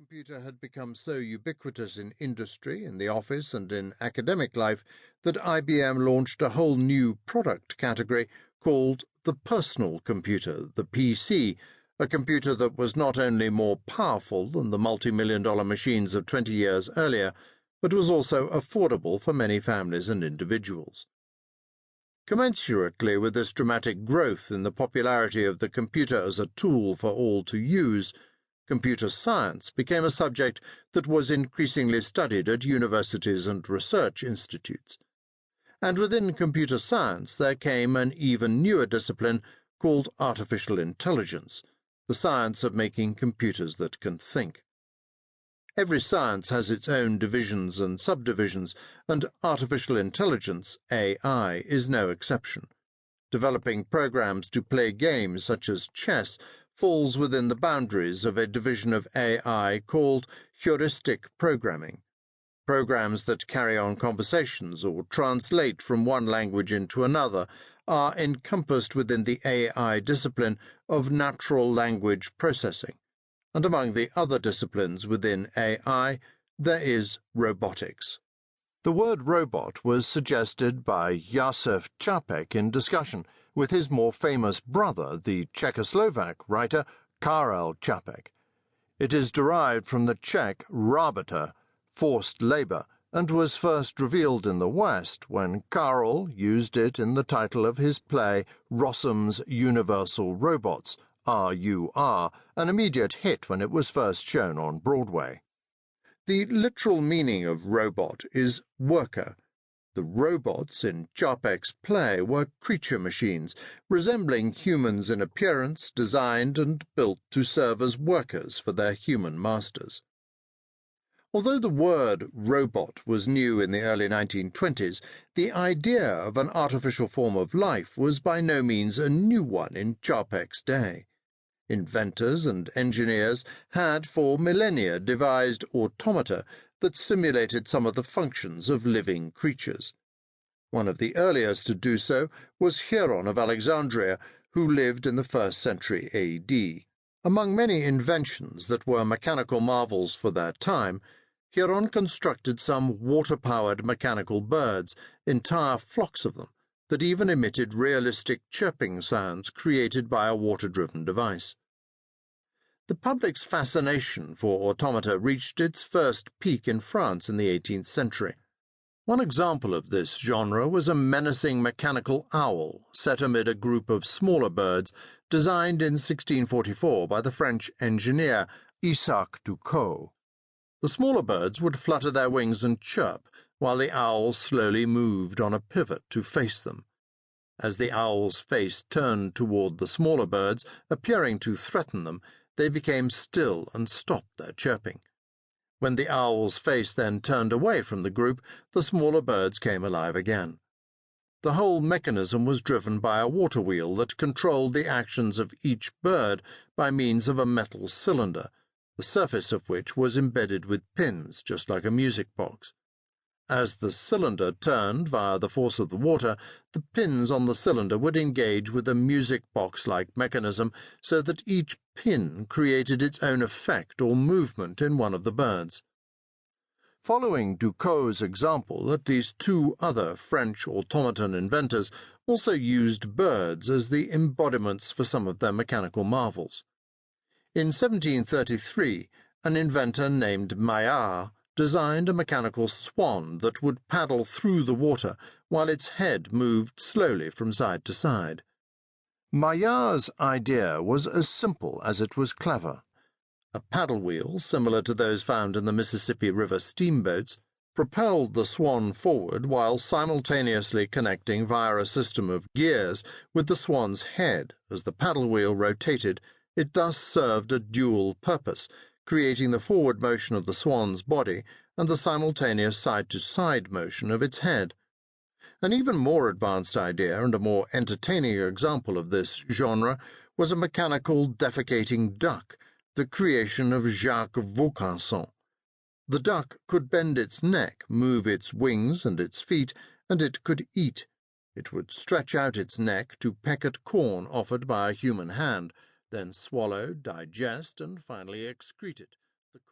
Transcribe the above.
computer had become so ubiquitous in industry, in the office, and in academic life that IBM launched a whole new product category called the personal computer, the PC, a computer that was not only more powerful than the multi-million-dollar machines of 20 years earlier, but was also affordable for many families and individuals. Commensurately with this dramatic growth in the popularity of the computer as a tool for all to use, computer science became a subject that was increasingly studied at universities and research institutes. And within computer science there came an even newer discipline called artificial intelligence, the science of making computers that can think. Every science has its own divisions and subdivisions, and artificial intelligence, AI, is no exception. Developing programs to play games such as chess falls within the boundaries of a division of AI called heuristic programming. Programs that carry on conversations or translate from one language into another are encompassed within the AI discipline of natural language processing. And among the other disciplines within AI, there is robotics. The word robot was suggested by Jacek Čapek in discussion with his more famous brother, the Czechoslovak writer Karel Čapek. It is derived from the Czech rabota, forced labour, and was first revealed in the West when Karel used it in the title of his play Rossum's Universal Robots, RUR, an immediate hit when it was first shown on Broadway. The literal meaning of robot is worker. The robots in Čapek's play were creature machines, resembling humans in appearance, designed and built to serve as workers for their human masters. Although the word robot was new in the early 1920s, the idea of an artificial form of life was by no means a new one in Čapek's day. Inventors and engineers had for millennia devised automata that simulated some of the functions of living creatures. One of the earliest to do so was Hieron of Alexandria, who lived in the 1st century AD. Among many inventions that were mechanical marvels for their time, Hieron constructed some water-powered mechanical birds, entire flocks of them, that even emitted realistic chirping sounds created by a water-driven device. The public's fascination for automata reached its first peak in France in the 18th century. One example of this genre was a menacing mechanical owl set amid a group of smaller birds designed in 1644 by the French engineer Isaac Ducos. The smaller birds would flutter their wings and chirp, while the owl slowly moved on a pivot to face them. As the owl's face turned toward the smaller birds, appearing to threaten them, they became still and stopped their chirping. When the owl's face then turned away from the group, the smaller birds came alive again. The whole mechanism was driven by a water wheel that controlled the actions of each bird by means of a metal cylinder, the surface of which was embedded with pins, just like a music box. As the cylinder turned via the force of the water, the pins on the cylinder would engage with a music box-like mechanism so that each pin created its own effect or movement in one of the birds. Following Ducos' example, at least 2 other French automaton inventors also used birds as the embodiments for some of their mechanical marvels. In 1733, an inventor named Maillard designed a mechanical swan that would paddle through the water while its head moved slowly from side to side. Maillard's idea was as simple as it was clever. A paddle wheel, similar to those found in the Mississippi River steamboats, propelled the swan forward while simultaneously connecting via a system of gears with the swan's head. As the paddle wheel rotated, it thus served a dual purpose, creating the forward motion of the swan's body and the simultaneous side-to-side motion of its head. An even more advanced idea and a more entertaining example of this genre was a mechanical defecating duck, the creation of Jacques Vaucanson. The duck could bend its neck, move its wings and its feet, and it could eat. It would stretch out its neck to peck at corn offered by a human hand, then swallow, digest, and finally excrete it.